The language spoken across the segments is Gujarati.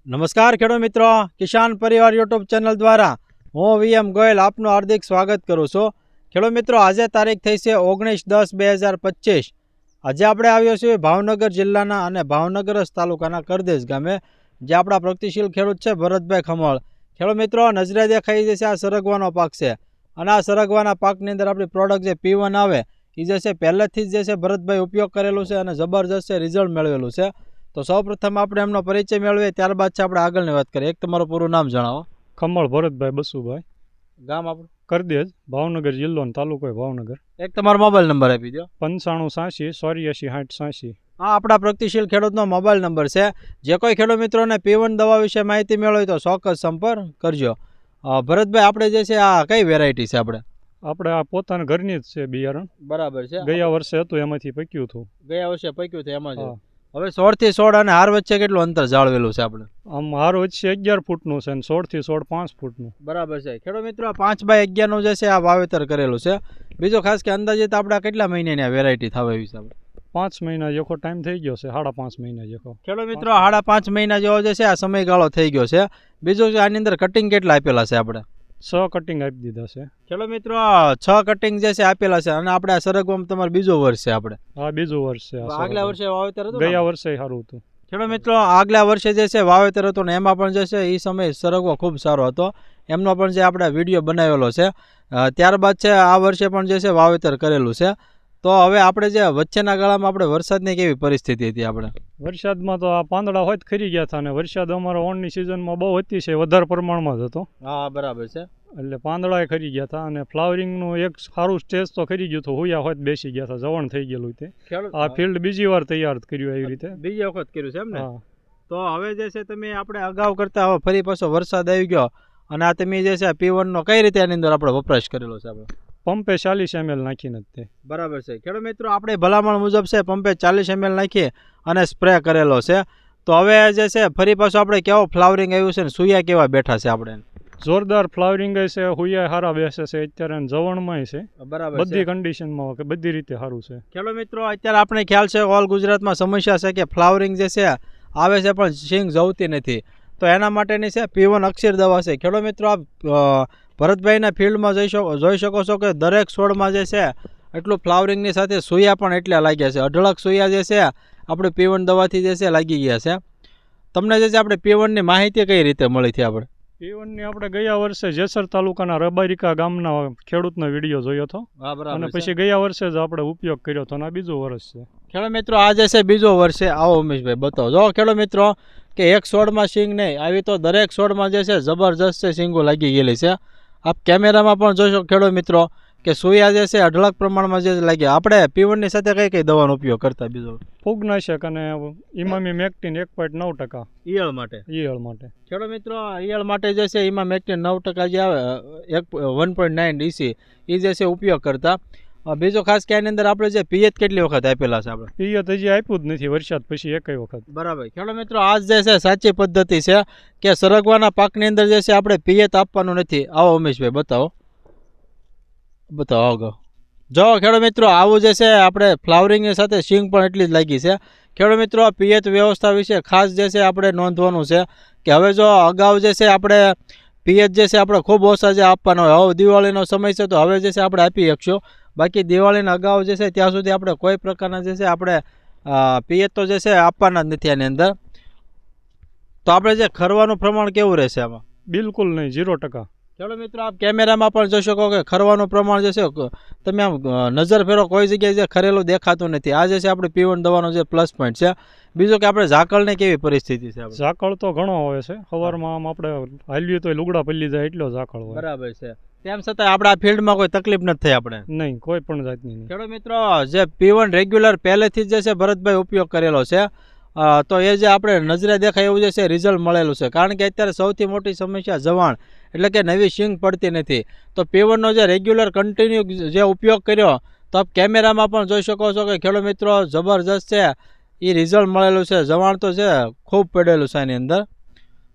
નમસ્કાર ખેડૂત મિત્રો, કિસાન પરિવાર યુટ્યુબ ચેનલ દ્વારા હું વીએમ ગોયલ આપનું હાર્દિક સ્વાગત કરું છું. ખેડૂત મિત્રો, આજે તારીખ થઈ છે 19/10/2025. આજે આપણે આવ્યો છીએ ભાવનગર જિલ્લાના અને ભાવનગર તાલુકાના કરદેશ ગામે, જે આપણા પ્રગતિશીલ ખેડૂત છે ભરતભાઈ ખમણ. ખેડૂત મિત્રો, નજરે દેખાઈ જશે આ સરગવાનો પાક છે અને આ સરગવાના પાકની અંદર આપણી પ્રોડક્ટ જે P1 આવે એ જે છે પહેલેથી જ જે છે ભરતભાઈ ઉપયોગ કરેલું છે અને જબરજસ્ત રિઝલ્ટ મેળવેલું છે. તો સૌપ્રથમ આપણે એમનો પરિચય મેળવીએ, ત્યારબાદ છે આપણે આગળની વાત કરીએ. એક તમારું પૂરું નામ જણાવો. ખમણ ભરતભાઈ બસુભાઈ, ગામ આપણું કરદેજ, ભાવનગર જિલ્લો અને તાલુકો ભાવનગર. એક તમારો મોબાઈલ નંબર આપી દો. 9586 84 60 80. આ આપણા પ્રગતિશીલ ખેડૂતનો મોબાઈલ નંબર છે. જે કોઈ ખેડૂત મિત્રોને P1 દવા વિશે માહિતી મેળવી તો ચોક્કસ સંપર્ક કરજો. ભરતભાઈ, આપણે જે છે આ કઈ વેરાયટી છે? આપણે આ પોતાના ઘરની જ છે બિયારણ. બરાબર છે. ગયા વર્ષે હતું એમાંથી પક્યું હતું. ગયા વર્ષે પક્યું હતું એમાં જ. હવે 16 થી 16 અને હાર વચ્ચે કેટલું અંતર જાળવેલું છે આપણે? આમ હાર વચ્ચે 11 ફૂટનું છે અને 16 થી 16 5 ફૂટનું. બરાબર છે. ખેડૂત મિત્રો, 5x11 નું જે છે આ વાવેતર કરેલું છે. બીજો ખાસ કે અંદાજિત આપણે કેટલા મહિનાની આ વેરાયટી થવા એવી છે? 5 મહિના જેવો ટાઈમ થઈ ગયો છે, 5.5 મહિના જેવો. ખેડૂત મિત્રો, 5.5 મહિના જેવો જે છે આ સમયગાળો થઈ ગયો છે. બીજું આની અંદર કટિંગ કેટલા આપેલા છે આપણે? 6 કટિંગ આપી દીધા છે. ખેડૂત મિત્રો, 6 કટિંગ જે છે આપેલા છે અને આપણે આ સરગવામાં તમારું બીજું વર્ષ છે આપણે? હા, બીજું વર્ષ છે. આગલા વર્ષે વાવેતર હતું? ગયા વર્ષે સારું હતું. ખેડૂત મિત્રો, આગલા વર્ષે જે છે વાવેતર હતું ને એમાં પણ જે છે એ સમય સરગવો ખૂબ સારો હતો. એમનો પણ જે આપણે વિડીયો બનાવેલો છે. ત્યારબાદ છે આ વર્ષે પણ જે છે વાવેતર કરેલું છે. તો હવે આપણે જે વચ્ચેના ગાળામાં આપણે વરસાદની કેવી પરિસ્થિતિ હતી? આપણે વરસાદમાં તો આ પાંદડા હોય ખરી ગયા હતા અને વરસાદ અમારો ઓણની સિઝનમાં બહુ હતી છે, વધારે પ્રમાણમાં જ હતો. હા, બરાબર છે. એટલે પાંદડા ખરી ગયા હતા અને ફ્લાવરિંગનું એક સારું સ્ટેજ તો ખરી ગયું હતું. હુયા હોય બેસી ગયા હતા, જવણ થઈ ગયેલું તે. આ ફિલ્ડ બીજી વાર તૈયાર કર્યું એવી રીતે. બીજી વખત કર્યું છે એમ ને? હા. તો હવે જે છે તમે આપણે અગાઉ કરતા હવે ફરી પાછો વરસાદ આવી ગયો અને આ તમે જે છે P1 નો કઈ રીતે આની અંદર આપણે વપરાશ કરેલો છે? આપણે પંપે 40 ml નાખીને જ તે. બરાબર છે. ખેડૂત મિત્રો, આપણે ભલામણ મુજબ છે પંપે 40 ml નાખી અને સ્પ્રે કરેલો છે. તો હવે જે છે ફરી પાછું આપણે કેવો ફ્લાવરિંગ આવ્યું છે ને સુયા કેવા બેઠા છે? આપણે જોરદાર ફ્લાવરિંગ છે, હુયા હારા બેસે છે અત્યારે, જવણમાં છે. બરાબર, બધી કન્ડિશનમાં કે બધી રીતે સારું છે. ખેડૂત મિત્રો, અત્યારે આપણે ખ્યાલ છે ઓલ ગુજરાતમાં સમસ્યા છે કે ફ્લાવરિંગ જે છે આવે છે પણ સિંગ જવતી નથી. તો એના માટેની છે P1 અક્ષીર દવા છે. ખેડૂત મિત્રો, આપ ભરતભાઈના ફિલ્ડમાં જોઈ શકો છો કે દરેક છોડમાં જે છે એટલું ફ્લાવરિંગની સાથે સુયા પણ એટલા લાગ્યા છે. અઢળક સુયા જે છે આપણે P1 દવાથી જે છે લાગી ગયા છે. તમને જે છે આપણે P1 ની માહિતી કઈ રીતે મળી હતી? આપણે P1 ની આપણે ગયા વર્ષે જેસર તાલુકાના રબારિકા ગામના ખેડૂતનો વિડીયો જોયો હતો અને પછી ગયા વર્ષે જ આપણે ઉપયોગ કર્યો હતો અને આ બીજું વર્ષ છે. ખેડૂત મિત્રો, આ જે છે બીજો વર્ષ છે. આવો ઉમેશભાઈ બતાવો. જો ખેડૂત મિત્રો, કે એક છોડમાં સિંગ નહીં આવી તો દરેક છોડમાં જે છે જબરજસ્ત સિંગો લાગી ગયેલી છે. આપ કેમેરામાં પણ જોશો ખેડૂત મિત્રો કે સુયા જે છે અઢળક પ્રમાણમાં જે લાગ્યા. આપણે P1 ની સાથે કઈ કઈ દવાનો ઉપયોગ કરતા? બીજો ફૂગનાશક અને ઇમામીમેક્ટિન 1.9%. ઈયળ માટે. ખેડૂત મિત્રો, ઈયળ માટે જે છે ઇમામીમેક્ટિન 9% જે આવે 1.9 EC એ જે છે ઉપયોગ કરતા. બીજો ખાસ કે આની અંદર આપણે જે પિયત કેટલી વખત આપેલા છે? આપણે પિયત હજી આપ્યું જ નથી વરસાદ પછી એકય વખત. બરાબર. ખેડૂત મિત્રો, આ જે છે સાચી પદ્ધતિ છે કે સરગવાના પાકની અંદર જે છે આપણે પિયત આપવાનું નથી. આવો ઉમેશભાઈ બતાવો આગળ. જો ખેડૂત મિત્રો, આવું જે છે આપણે ફ્લાવરિંગની સાથે સિંગ પણ એટલી જ લાગી છે. ખેડૂત મિત્રો, પિયત વ્યવસ્થા વિશે ખાસ જે છે આપણે નોંધવાનું છે કે હવે જો અગાઉ જે છે આપણે પિયત જે છે આપણે ખૂબ ઓછા જે આપવાના હોય, હવે દિવાળીનો સમય છે તો હવે જે છે આપણે આપી શકશું. બાકી દિવાળીના અગાઉ જે છે ત્યાં સુધી આપણે કોઈ પ્રકારના જે છે આપણે પિયત તો જે છે આપવાના જ નથી આની અંદર. તો આપણે જે ખરવાનું પ્રમાણ કેવું રહેશે આમાં? બિલકુલ નહીં, 0%. ખેડૂત મિત્રો, આપ કેમેરામાં પણ જોઈ શકો કે ખરવાનું પ્રમાણ જે છે તમે આમ નજર ફેરો કોઈ જગ્યાએ જે ખરેલું દેખાતું નથી. આ જે છે આપણે P1 દવાનો જે પ્લસ પોઈન્ટ છે. બીજું કે આપણે ઝાકળની કેવી પરિસ્થિતિ છે? ઝાકળ તો ઘણો હોય છે. સવારમાં આમ આપણે હાલવી તો લુગડા પલ્લી જાય એટલો ઝાકળ હોય. બરાબર છે. તેમ છતાં આપણા ફિલ્ડમાં કોઈ તકલીફ નથી થઈ? આપણે નહીં, કોઈ પણ જાતની નહીં. ખેડૂત મિત્રો, જે P1 રેગ્યુલર પહેલેથી જ જે છે ભરતભાઈ ઉપયોગ કરેલો છે તો એ જે આપણે નજરે દેખાય એવું જે છે રિઝલ્ટ મળેલું છે. કારણ કે અત્યારે સૌથી મોટી સમસ્યા જવાણ, એટલે કે નવી સિંગ પડતી નથી. તો P1 નો જે રેગ્યુલર કન્ટિન્યુ જે ઉપયોગ કર્યો તો આપ કેમેરામાં પણ જોઈ શકો છો કે ખેડૂત મિત્રો જબરજસ્ત છે એ રિઝલ્ટ મળેલું છે. જવાણ તો છે ખૂબ પડેલું છે એની અંદર.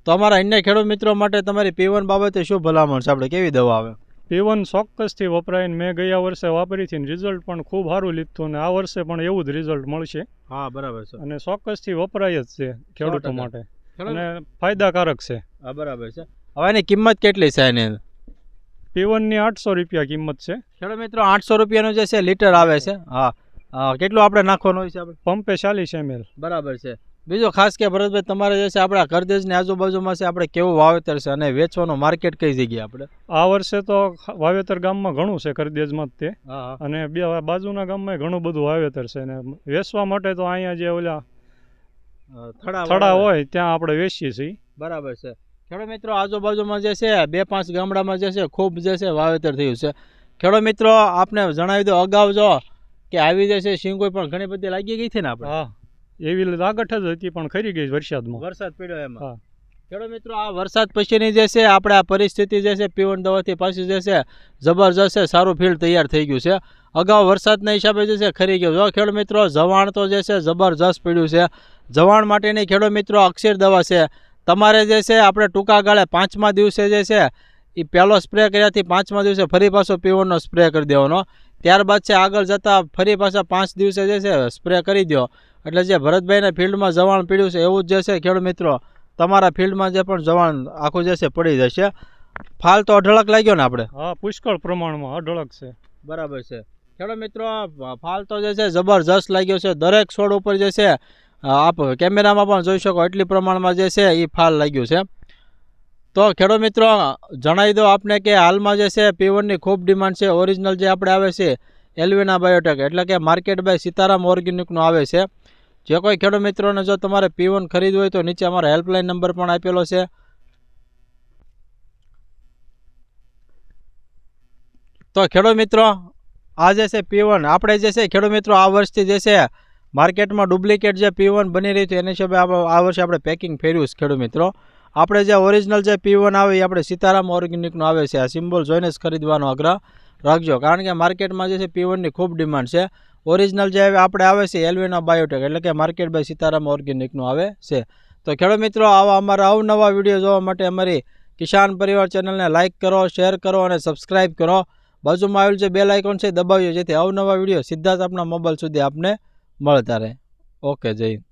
તો અમારા અન્ય ખેડૂત મિત્રો માટે તમારી P1 બાબતે શું ભલામણ છે? આપણે કેવી દવા આવે? P1 ચોક્કસથી વપરાય. મેં ગયા વર્ષે વાપરી હતી, રિઝલ્ટ પણ ખૂબ સારું લીધું અને આ વર્ષે પણ એવું જ રિઝલ્ટ મળશે. હા, બરાબર છે. અને ચોક્કસથી વપરાય જ છે ખેડૂતો માટે. અને ફાયદાકારક છે. હા બરાબર છે. હવે એની કિંમત કેટલી છે એની? P1ની 800 રૂપિયા કિંમત છે. ખેડૂત મિત્રો 800 રૂપિયાનું જે છે લીટર આવે છે. હા કેટલું આપણે નાખવાનું હોય છે આપણે? પંપે 40 ml. બરાબર છે. બીજો ખાસ કે ભરતભાઈ તમારે જે છે આપણા કરદેજની આજુબાજુમાં છે આપણે કેવું વાવેતર છે અને વેચવાનું માર્કેટ કઈ જગ્યાએ આપણે? આ વર્ષે તો વાવેતર ગામમાં ઘણું છે કરદેજમાં જ તે, હા અને બે બાજુના ગામમાં ઘણું બધું વાવેતર છે. ને વેચવા માટે તો અહીંયા જે ઓલા થડા હોય ત્યાં આપણે વેચીએ છીએ. બરાબર છે. ખેડૂત મિત્રો આજુબાજુમાં જે છે 2-5 ગામડામાં જે છે ખૂબ જે છે વાવેતર થયું છે. ખેડૂત મિત્રો આપને જણાવી દો અગાઉ જો કે આવી જે છે શીંગોઈ પણ ઘણી બધી લાગી ગઈ છે ને આપણે. હા એવી લાગઠ જ હતી પણ ખરી ગઈ વરસાદમાં. વરસાદ પડ્યો એમાં. ખેડૂત મિત્રો આ વરસાદ પછીની જે છે આપણે આ પરિસ્થિતિ જે છે P1 દવાથી પાછી જે છે જબરજસ્ત છે, સારું ફિલ્ડ તૈયાર થઈ ગયું છે. અગાઉ વરસાદના હિસાબે જે છે ખરી ગયો. જો ખેડૂત મિત્રો જવાણ તો જે છે જબરજસ્ત પડ્યું છે. જવાણ માટેની ખેડૂત મિત્રો અક્ષર દવા છે. તમારે જે છે આપણે ટૂંકા ગાળે 5મા દિવસે જે છે એ પહેલો સ્પ્રે કર્યાથી 5મા દિવસે ફરી પાછો P1નો સ્પ્રે કરી દેવાનો. ત્યારબાદ છે આગળ જતાં ફરી પાછા 5 દિવસે જે છે સ્પ્રે કરી દો. એટલે જે ભરતભાઈના ફિલ્ડમાં જવાણ પડ્યું છે એવું જ જે છે ખેડૂત મિત્રો તમારા ફિલ્ડમાં જે પણ જવાણ આખું જે છે પડી જશે. ફાલ તો અઢળક લાગ્યો ને આપણે? હા પુષ્કળ પ્રમાણમાં અઢળક છે. બરાબર છે. ખેડૂત મિત્રો ફાલ તો જે છે જબરજસ્ત લાગ્યો છે. દરેક છોડ ઉપર જે છે આપ કેમેરામાં પણ જોઈ શકો એટલી પ્રમાણમાં જે છે એ ફાલ લાગ્યું છે. તો ખેડૂત મિત્રો જણાવી દો આપને કે હાલમાં જે છે P1ની ખૂબ ડિમાન્ડ છે. ઓરિજિનલ જે આપણે આવે છે એલ્વિના બાયોટેક એટલે કે માર્કેટ બાય સીતારામ ઓર્ગેનિકનું આવે છે. જે કોઈ ખેડૂત મિત્રોને જો તમારે P1 ખરીદવું હોય તો નીચે અમારો હેલ્પલાઇન નંબર પણ આપેલો છે. તો ખેડૂત મિત્રો આ જે છે P1 આપણે જે છે ખેડૂત મિત્રો આ વર્ષથી જે છે માર્કેટમાં ડુપ્લિકેટ જે P1 બની રહ્યું છે એની હિસાબે આ વર્ષે આપણે પેકિંગ ફેર્યું છે. ખેડૂત મિત્રો આપણે જે ઓરિજિનલ જે P1 આવે એ આપણે સીતારામ ઓર્ગેનિકનું આવે છે. આ સિમ્બોલ જોઈને જ ખરીદવાનો આગ્રહ રાખજો, કારણ કે માર્કેટમાં જે છે P1ની ખૂબ ડિમાન્ડ છે. ઓરિજિનલ જે આપણે આવે છે એલ્વિના બાયોટેક એટલે કે માર્કેટ બાય સીતારામ ઓર્ગેનિકનું આવે છે. તો ખેડૂત મિત્રો આવા અમારા અવનવા વિડીયો જોવા માટે અમારી કિસાન પરિવાર ચેનલને લાઇક કરો, શેર કરો અને સબસ્ક્રાઈબ કરો. બાજુમાં આવેલ જે બેલ આઇકોન છે દબાવ્યો જેથી અવનવા વિડીયો સીધા જ આપણા મોબાઈલ સુધી આપને મળતા રહે. ઓકે, જય હિન્દ.